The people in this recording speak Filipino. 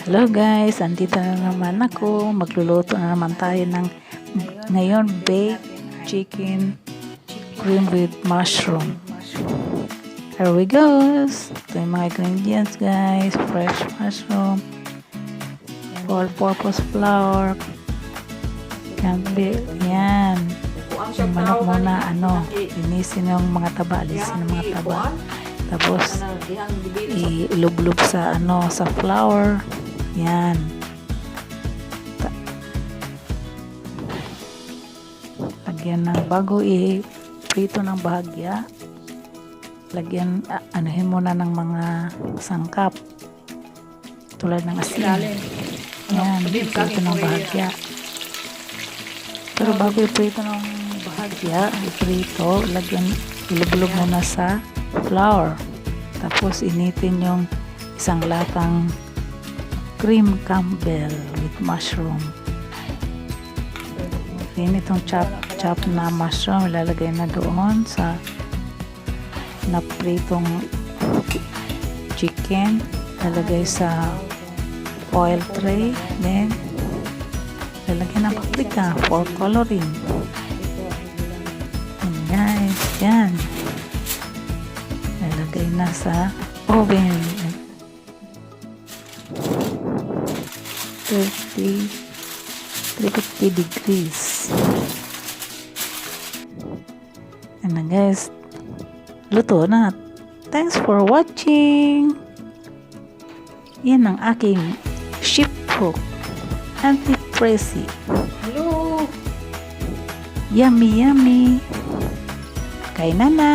Hello guys, andito na naman ako. Magluluto na naman tayo ng ngayon baked chicken cream with mushroom. Here we go. Ito yung mga ingredients guys. Fresh mushroom, all-purpose flour, campbell, yan. Yung manok muna, linisin yung mga taba, alisin yung mga taba. Tapos, ilublob sa, sa flour. Yan. Lagyan ng, bago i-prito ng bahagya, lagyan, anuhin muna ng mga sangkap. Tulad ng asin. Yan, i-prito ng bahagya. Pero bago i-prito ng bahagya, i-prito, lagyan, ilublob muna sa flour. Tapos initin yung isang latang cream Campbell with mushroom. Then itong chop na mushroom ilalagay na doon sa napritong chicken. Ilalagay sa oil tray. Then ilalagay ng paprika for coloring. And guys, yan. Ilalagay na sa oven. 350 degrees. And na guys, luto na. Thanks for watching. Yan ang aking sheep hook anti-frizzy. Hello. Yummy yummy. Kain na na.